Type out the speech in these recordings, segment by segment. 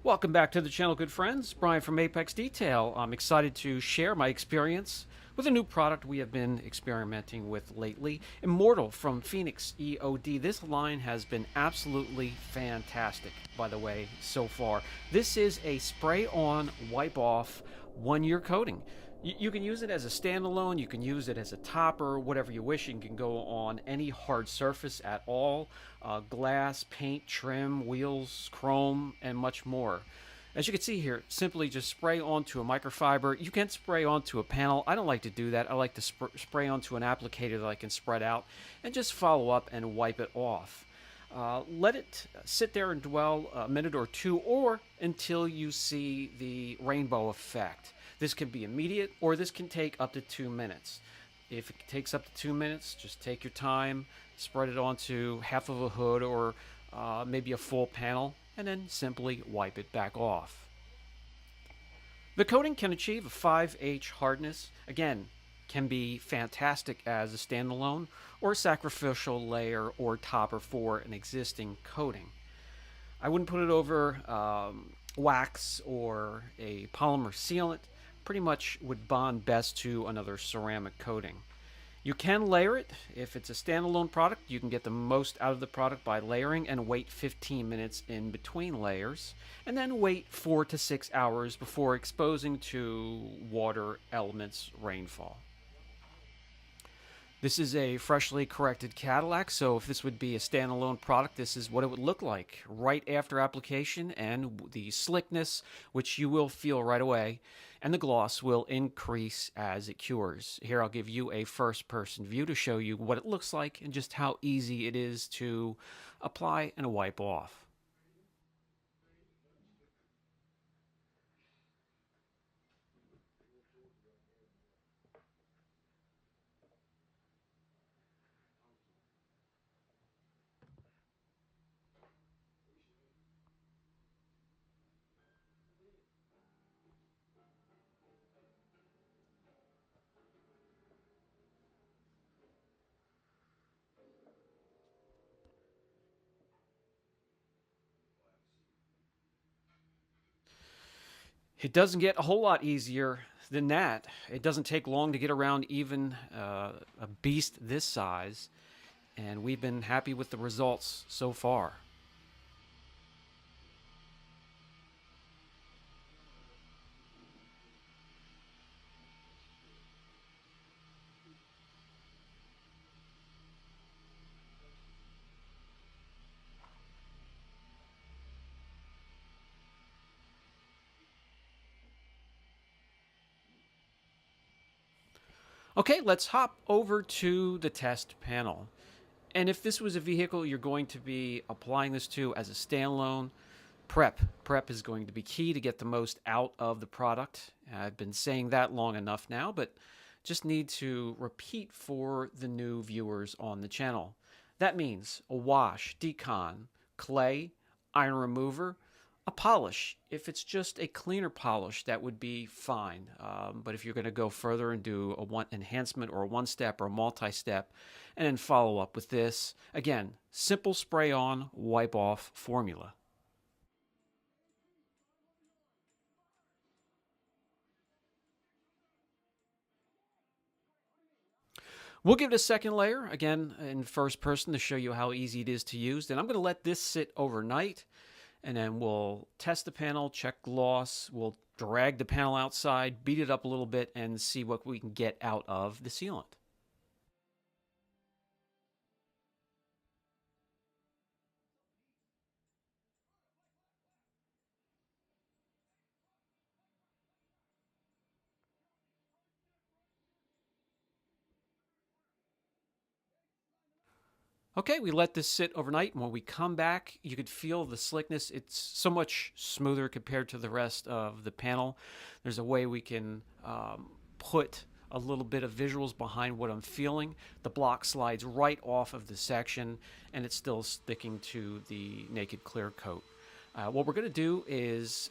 Welcome back to the channel, good friends. Brian from Apex Detail. I'm excited to share my experience with a new product we have been experimenting with lately. Immortal from Phoenix EOD. This line has been absolutely fantastic, by the way, so far. This is a spray-on, wipe-off, one-year coating. You can use it as a standalone, you can use it as a topper, whatever you wish. You can go on any hard surface at all, glass, paint, trim, wheels, chrome, and much more. As you can see here, simply just spray onto a microfiber. You can spray onto a panel. I don't like to do that. I like to spray onto an applicator that I can spread out and just follow up and wipe it off. Let it sit there and dwell a minute or two, or until you see the rainbow effect. This can be immediate, or this can take up to 2 minutes. If it takes up to 2 minutes, just take your time, spread it onto half of a hood or maybe a full panel, and then simply wipe it back off. The coating can achieve a 5H hardness. Again, can be fantastic as a standalone or a sacrificial layer or topper for an existing coating. I wouldn't put it over wax or a polymer sealant. Pretty much would bond best to another ceramic coating. You can layer it. If it's a standalone product, you can get the most out of the product by layering and wait 15 minutes in between layers, and then wait 4 to 6 hours before exposing to water, elements, rainfall. This is a freshly corrected Cadillac, so if this would be a standalone product, this is what it would look like right after application, and the slickness, which you will feel right away, and the gloss will increase as it cures. Here I'll give you a first-person view to show you what it looks like and just how easy it is to apply and wipe off. It doesn't get a whole lot easier than that. It doesn't take long to get around even a beast this size, and we've been happy with the results so far. Okay, let's hop over to the test panel. And if this was a vehicle you're going to be applying this to as a standalone, prep is going to be key to get the most out of the product. I've been saying that long enough now, but just need to repeat for the new viewers on the channel. That means a wash, decon, clay, iron remover, a polish. If it's just a cleaner polish, that would be fine. But if you're going to go further and do a one enhancement or a one-step or a multi-step, and then follow up with this, again, simple spray-on, wipe-off formula. We'll give it a second layer, again, in first person to show you how easy it is to use. Then I'm going to let this sit overnight, and then we'll test the panel, check gloss, we'll drag the panel outside, beat it up a little bit, and see what we can get out of the sealant. Okay, we let this sit overnight, and when we come back, you could feel the slickness. It's so much smoother compared to the rest of the panel. There's a way we can put a little bit of visuals behind what I'm feeling. The block slides right off of the section, and it's still sticking to the naked clear coat. What we're going to do is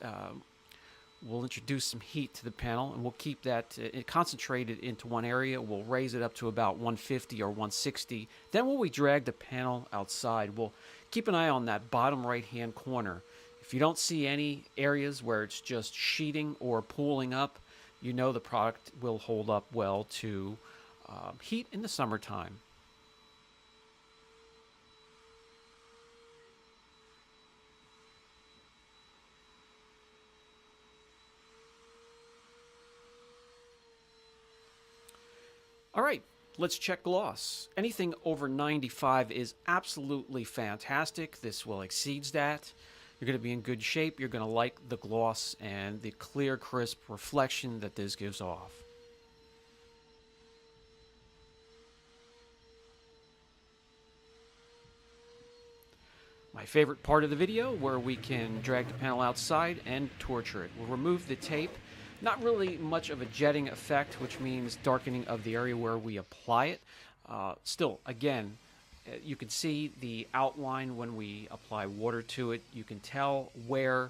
we'll introduce some heat to the panel, and we'll keep that concentrated into one area. We'll raise it up to about 150 or 160. Then when we drag the panel outside, we'll keep an eye on that bottom right-hand corner. If you don't see any areas where it's just sheeting or pooling up, you know the product will hold up well to heat in the summertime. All right, let's check gloss. Anything over 95 is absolutely fantastic. This will exceed that. You're going to be in good shape. You're going to like the gloss and the clear, crisp reflection that this gives off. My favorite part of the video, where we can drag the panel outside and torture it. We'll remove the tape. Not really much of a jetting effect, which means darkening of the area where we apply it. Still, again, you can see the outline when we apply water to it. You can tell where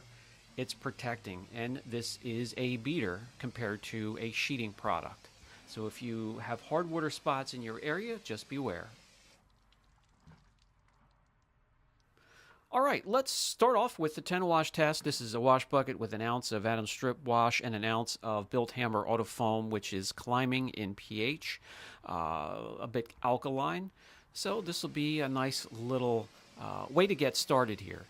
it's protecting, and this is a beater compared to a sheeting product. So if you have hard water spots in your area, just beware. All right, let's start off with the 10 wash test. This is a wash bucket with an ounce of Adam Strip wash and an ounce of Built Hammer Auto Foam, which is climbing in pH, a bit alkaline. So this will be a nice little way to get started here.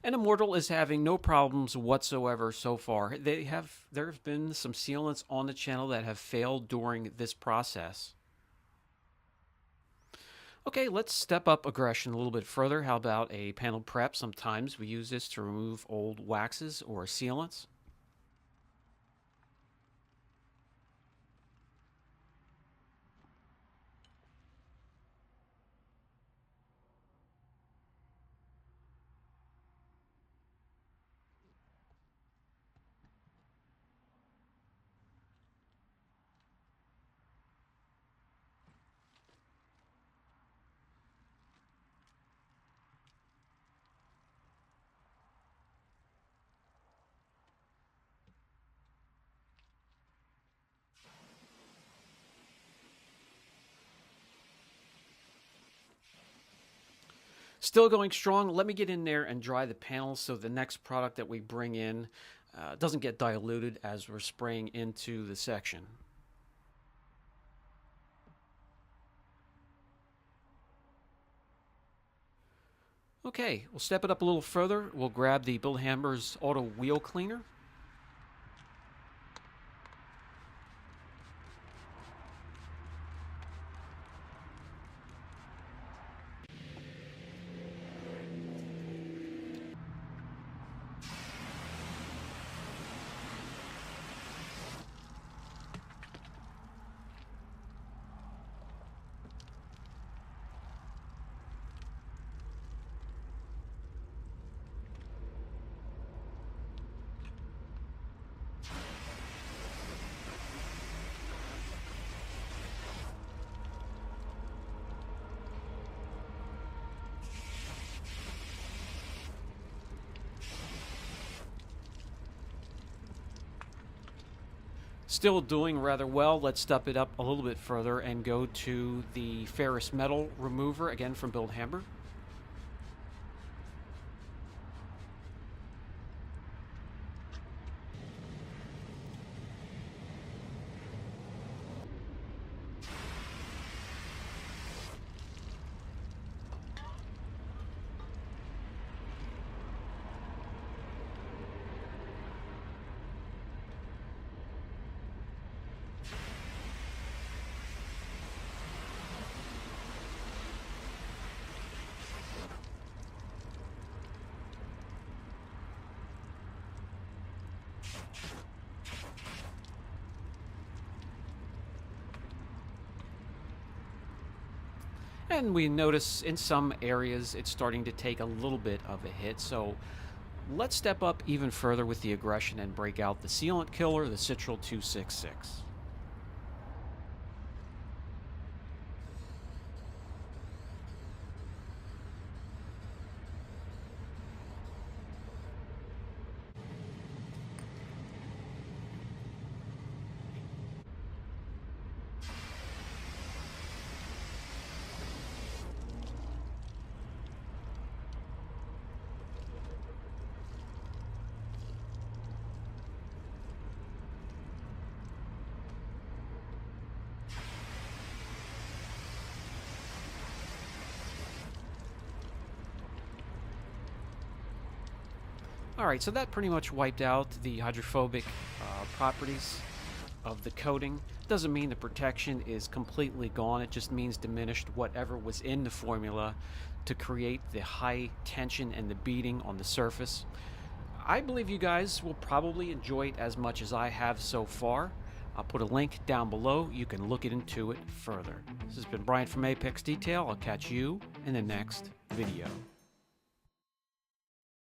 And Immortal is having no problems whatsoever so far. There have been some sealants on the channel that have failed during this process. Okay, let's step up aggression a little bit further. How about a panel prep? Sometimes we use this to remove old waxes or sealants. Still going strong. Let me get in there and dry the panels so the next product that we bring in doesn't get diluted as we're spraying into the section. Okay, we'll step it up a little further. We'll grab the Built Hammer's Auto Wheel Cleaner. Still doing rather well. Let's step it up a little bit further and go to the ferrous metal remover, again from Built Hammer. And we notice in some areas it's starting to take a little bit of a hit. So let's step up even further with the aggression and break out the sealant killer, the Citral 266. Alright, so that pretty much wiped out the hydrophobic properties of the coating. Doesn't mean the protection is completely gone, it just means diminished whatever was in the formula to create the high tension and the beading on the surface. I believe you guys will probably enjoy it as much as I have so far. I'll put a link down below, you can look into it further. This has been Brian from Apex Detail. I'll catch you in the next video.